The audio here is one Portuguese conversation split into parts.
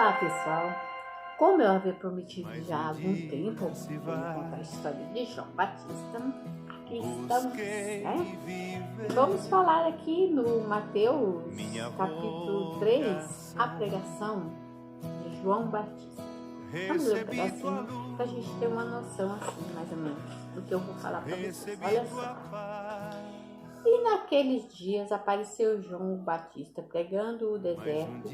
Olá pessoal, como eu havia prometido já há algum tempo, vou contar a história de João Batista. Aqui estamos, né? Vamos falar aqui no Mateus capítulo 3, a pregação de João Batista. Vamos ler um pedacinho para a gente ter uma noção assim, mais ou menos, do que eu vou falar para vocês. Olha só. E naqueles dias apareceu João Batista pregando o deserto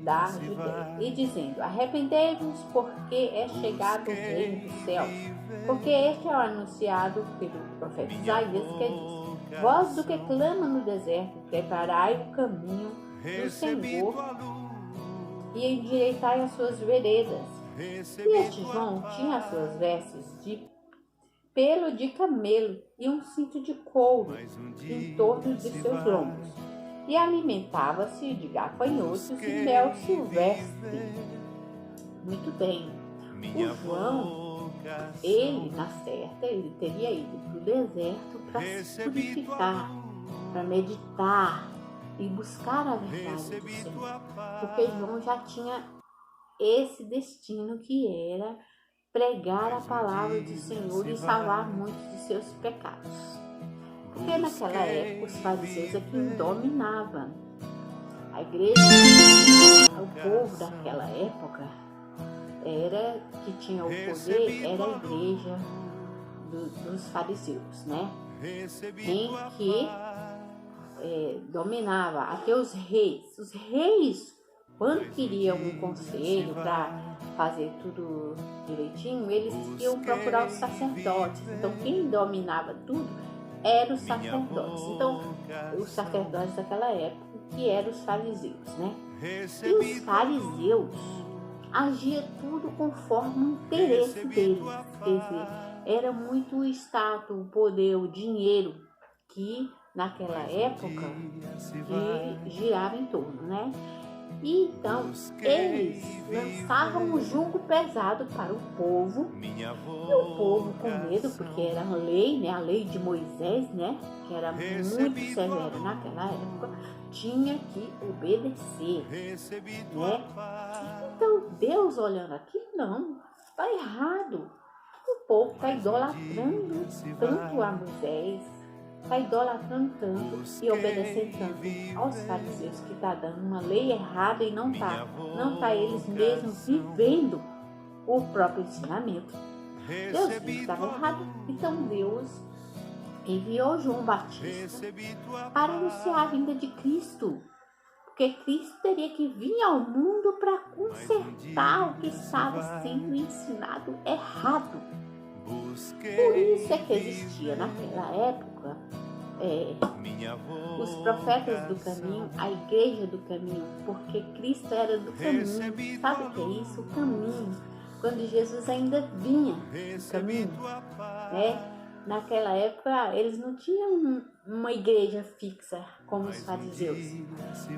da Judéia e dizendo: arrependei-vos, porque é chegado o reino dos céus. Porque este é o anunciado pelo profeta Isaías, que diz: vós do que clama no deserto, preparai o caminho do Senhor e endireitai as suas veredas. E este João tinha as suas vestes de pelo de camelo e um cinto de couro em torno de seus lombos, e alimentava-se de gafanhotos e mel silvestre. Muito bem, o João, ele na certa, ele teria ido para o deserto para se purificar, para meditar e buscar a verdade do Senhor, porque João já tinha esse destino que era pregar a palavra do Senhor e salvar muitos de seus pecados. Porque naquela época os fariseus é quem dominava. A igreja, o povo daquela época, era que tinha o poder, era a igreja dos fariseus, né? Em que dominava até os reis. Os reis, quando queriam um conselho para fazer tudo direitinho, eles iam procurar os sacerdotes. Então, quem dominava tudo eram os sacerdotes. Então, os sacerdotes daquela época, que eram os fariseus, né? E os fariseus agiam tudo conforme o interesse deles. Quer dizer, era muito o status, o poder, o dinheiro que naquela época girava em torno, né? E então eles lançavam um jugo pesado para o povo, e o povo com medo, porque era a lei, né, a lei de Moisés, né, que era muito severa naquela época, tinha que obedecer, né? Então Deus olhando aqui, não, está errado, o povo está idolatrando tanto a Moisés, está idolatrando tanto e obedecendo tanto aos fariseus, que está dando uma lei errada e não tá eles mesmos vivendo o próprio ensinamento. Deus viu que estava errado, então Deus enviou João Batista para anunciar a vinda de Cristo, porque Cristo teria que vir ao mundo para consertar o que estava sendo ensinado errado. Por isso é que existia naquela época os profetas do caminho, a igreja do caminho, porque Cristo era do caminho. Sabe o que é isso? O caminho. Quando Jesus ainda vinha no caminho, né? Naquela época eles não tinham uma igreja fixa como os fariseus.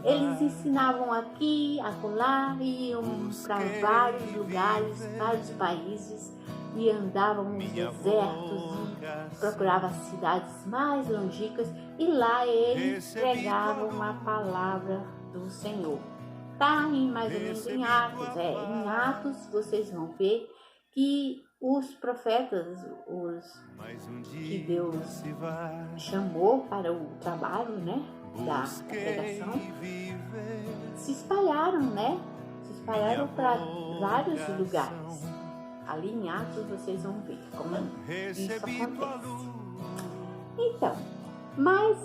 Eles ensinavam aqui, acolá, iam para vários lugares, vários países, e andavam nos desertos e procuravam as cidades mais longínquas, e lá eles pregavam a palavra do Senhor. Tá em mais ou menos em Atos. Em Atos vocês vão ver que os profetas, os que Deus chamou para o trabalho, né, da pregação, se espalharam, né? Se espalharam para vários lugares. Ali em Atos vocês vão ver como isso acontece. Então, mas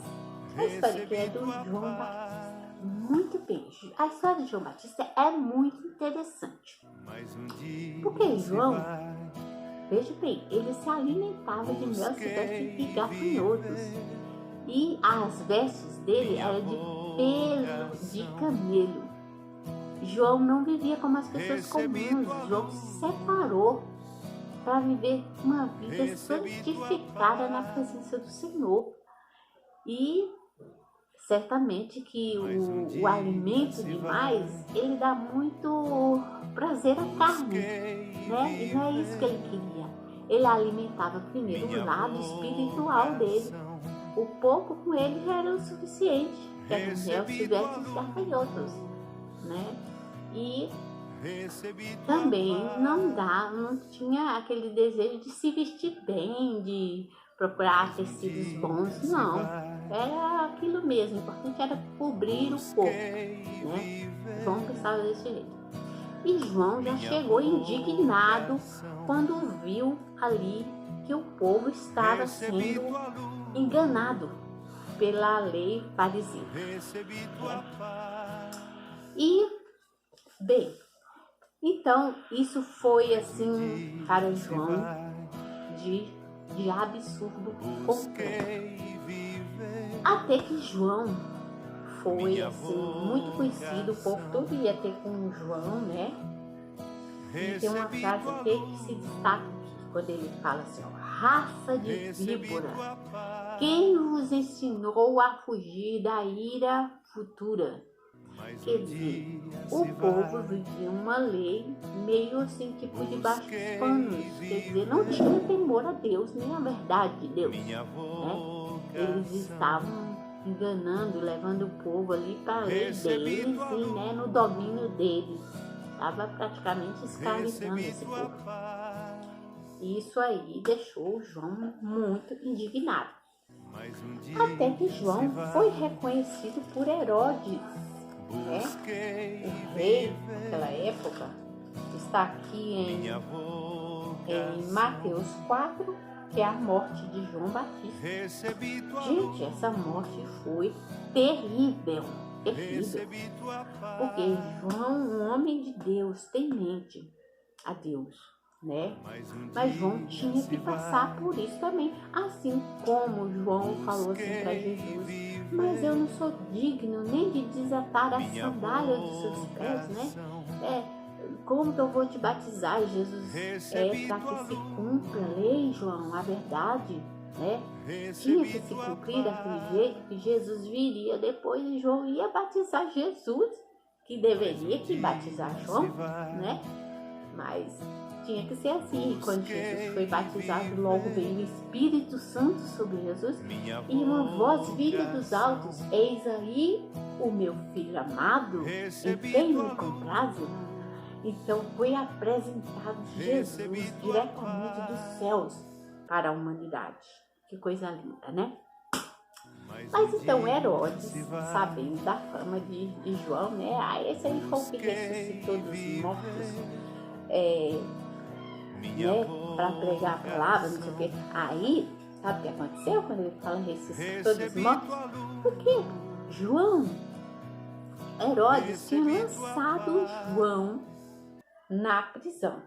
a história aqui é do João Batista. Muito bem, a história de João Batista é muito interessante. Porque João, veja bem, ele se alimentava de mel silvestre e gafanhotos. E as vestes dele eram de pelo de camelo. João não vivia como as pessoas comuns. João se separou para viver uma vida santificada na presença do Senhor. E certamente que o alimento demais, ele dá muito prazer à carne, né? E não é isso que ele queria. Ele alimentava primeiro o lado espiritual dele. O pouco com ele já era o suficiente, que era o mel silvestre e gafanhotos, né? E também não tinha aquele desejo de se vestir bem, de procurar tecidos bons, não. Era aquilo mesmo, o importante era cobrir o corpo, né? João pensava desse jeito. E João já chegou indignado quando viu ali que o povo estava sendo enganado pela lei farisaica. E, bem, então isso foi assim para João de absurdo completo. Até que João foi assim, muito conhecido, o povo todo ia ter com João, né? E tem uma frase até que se destaca aqui, quando ele fala assim, ó, raça de víbora, quem vos ensinou a fugir da ira futura? Quer dizer, o povo vivia uma lei meio assim, tipo debaixo dos panos, quer dizer, não tinha temor a Deus, nem a verdade de Deus, né? Eles estavam enganando, levando o povo ali para a lei deles e, né, no domínio deles. Estava praticamente escravizando esse povo. Isso aí deixou João muito indignado. Até que João foi reconhecido por Herodes, né? O rei daquela época. Está aqui em Mateus 4, que é a morte de João Batista. Gente, essa morte foi terrível, porque João, um homem de Deus, temente a Deus, né? Mas João tinha que passar por isso também, assim como João falou assim para Jesus, mas eu não sou digno nem de desatar a sandália dos seus pés, né? Como que eu vou te batizar? Jesus, para que se cumpra a lei, João, a verdade, né? Tinha que se cumprir daquele jeito, que Jesus viria depois e João ia batizar Jesus, que deveria que batizar João, né? Mas tinha que ser assim. E quando Jesus foi batizado, logo veio o Espírito Santo sobre Jesus e uma voz vinda dos altos, eis aí o meu filho amado, em quem me comprazo. Então foi apresentado Jesus diretamente dos céus para a humanidade. Que coisa linda, né? Mas então Herodes, sabendo da fama de João, né? Esse aí foi o que ressuscitou dos mortos, né? Para pregar a palavra, não sei o quê. Aí, sabe o que aconteceu quando ele fala ressuscitou dos mortos? Porque Herodes tinha lançado João na prisão.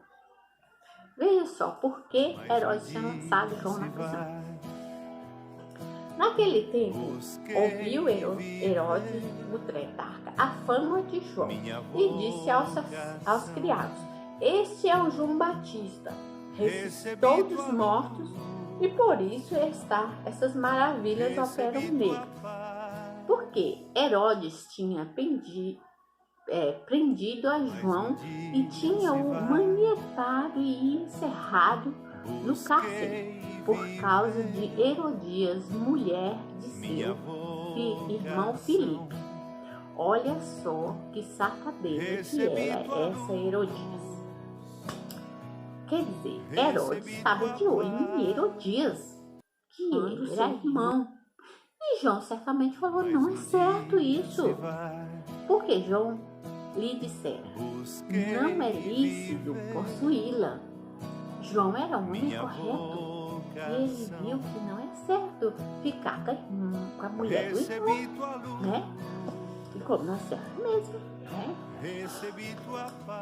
Veja só, por que Herodes tinha lançado João na prisão. Naquele tempo, ouviu Herodes, o tetrarca, a fama de João e disse aos criados, este é o João Batista, ressuscitou dos mortos e por isso essas maravilhas operam nele. Porque Herodes tinha prendido a João e tinha-o manietado e encerrado no cárcere por causa de Herodias, mulher de seu irmão Filipe. Olha só que safadeza que era essa Herodias. Quer dizer, Herodes estava de olho em Herodias, que ele era irmão. E João certamente falou, não é certo isso. Porque João lhe dissera, não é lícito possuí-la. João era um homem correto. E ele viu que não é certo ficar com a mulher do irmão, né? E como não é certo mesmo, né?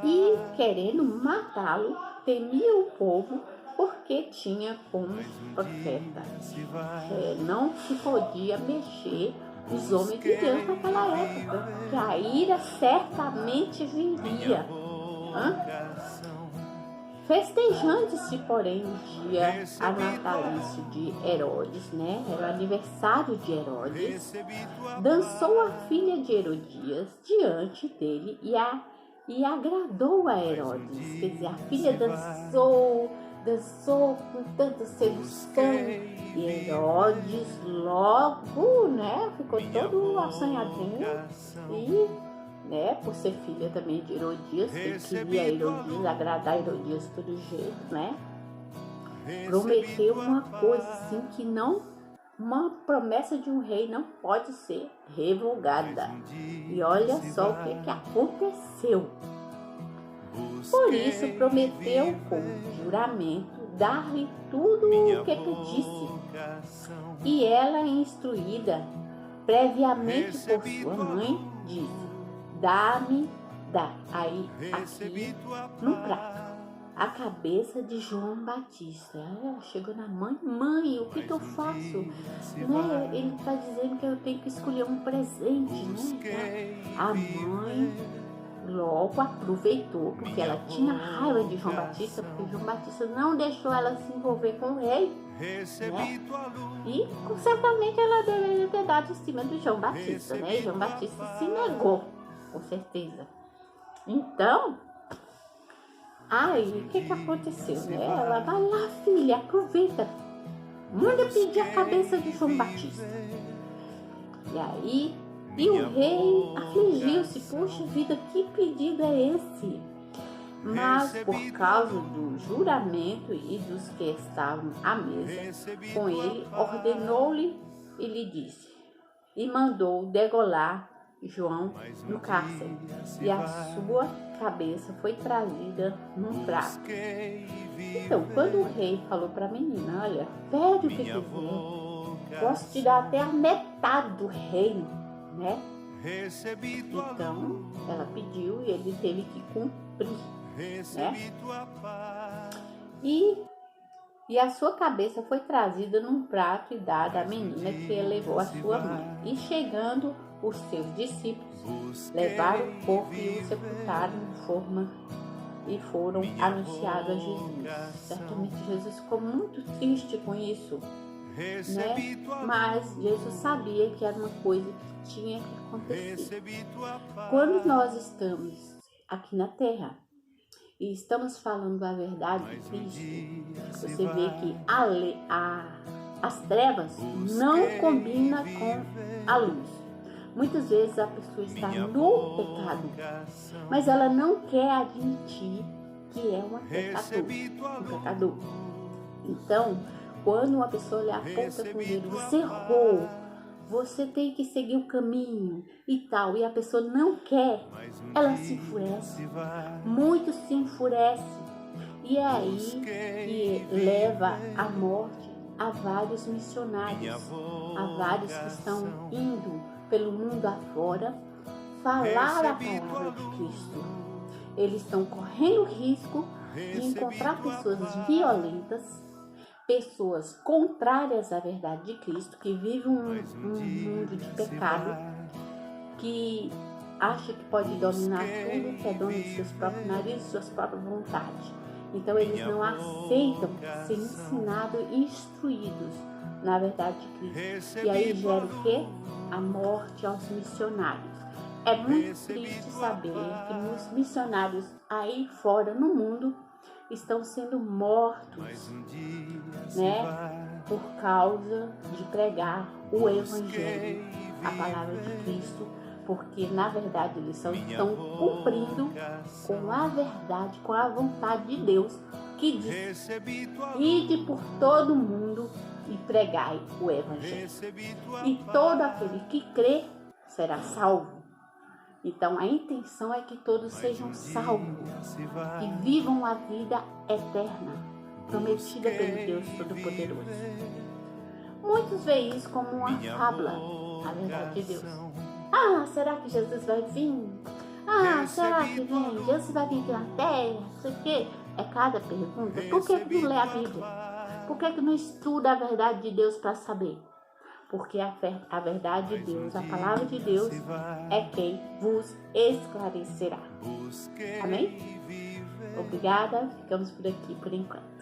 E querendo matá-lo, temia o povo porque tinha como profeta. Não se podia mexer os homens de Deus naquela época, que a ira certamente viria. Festejando-se, porém, o dia natalício de Herodes, né? Era o aniversário de Herodes. Dançou a filha de Herodias diante dele e agradou a Herodes. Quer dizer, a filha dançou com tanta sedução. E Herodes logo, né? Ficou todo assanhadinho e, né, por ser filha também de Herodias, ele queria Herodias, agradar Herodias de todo jeito, né, prometeu uma coisa assim que não, uma promessa de um rei não pode ser revogada. E olha só o que aconteceu. Por isso prometeu com juramento dar-lhe tudo o que pedisse. E ela, instruída previamente por sua mãe, disse: dá-me, aí aqui no prato, a cabeça de João Batista. Ela chegou na mãe, o que eu faço? Né? Ele está dizendo que eu tenho que escolher um presente, né? A mãe logo aproveitou, porque ela tinha raiva de João Batista, porque João Batista não deixou ela se envolver com o rei, né? E certamente ela deveria ter dado em cima do João Batista, né? E João Batista se negou, com certeza. Então, aí o que aconteceu, né? Ela vai lá, filha, aproveita, manda pedir a cabeça de João Batista. E aí, e o rei afligiu-se: puxa vida, que pedido é esse? Mas por causa do juramento e dos que estavam à mesa com ele, ordenou-lhe e lhe disse, e mandou degolar João no cárcere, e a sua cabeça foi trazida num prato. Então, quando o rei falou para a menina: olha, pede o que quiser, posso te dar até a metade do reino, né? Então, ela pediu e ele teve que cumprir, né? E a sua cabeça foi trazida num prato e dada à menina, que levou a sua mãe. E chegando os seus discípulos, levaram o corpo e o sepultaram em forma e foram anunciados a Jesus. Certamente Jesus ficou muito triste com isso, né? Mas Jesus sabia que era uma coisa que tinha que acontecer. Quando nós estamos aqui na Terra e estamos falando a verdade de Cristo, você vê que as trevas não combinam com a luz. Muitas vezes a pessoa está no pecado, mas ela não quer admitir que é um pecador. Então, quando uma pessoa lhe aponta com o dedo: você errou, você tem que seguir o caminho e tal, e a pessoa não quer, ela se enfurece, muito se enfurece, e é aí que leva à morte a vários missionários, a vários que estão indo pelo mundo afora falar a palavra de Cristo. Eles estão correndo risco de encontrar pessoas violentas, pessoas contrárias à verdade de Cristo, que vivem um mundo de pecado, que acha que pode dominar tudo, que é dono de seus próprios narizes, suas próprias vontades. Então eles não aceitam ser ensinados e instruídos na verdade de Cristo. E aí gera o quê? A morte aos missionários. É muito triste saber que os missionários aí fora no mundo estão sendo mortos, né, por causa de pregar o Evangelho, a palavra de Cristo, porque na verdade eles estão cumprindo com a verdade, com a vontade de Deus, que diz: ide por todo mundo e pregai o Evangelho, e todo aquele que crê será salvo. Então a intenção é que todos sejam salvos e vivam a vida eterna, prometida pelo Deus Todo-Poderoso. Muitos veem isso como uma fábula, a verdade de Deus. Ah, será que Jesus vai vir? Ah, será que vem? Jesus vai vir aqui na terra? Não sei o quê. É cada pergunta. Por que não lê a Bíblia? Por que não estuda a verdade de Deus para saber? Porque a verdade de Deus, a palavra de Deus, é quem vos esclarecerá. Amém? Obrigada. Ficamos por aqui por enquanto.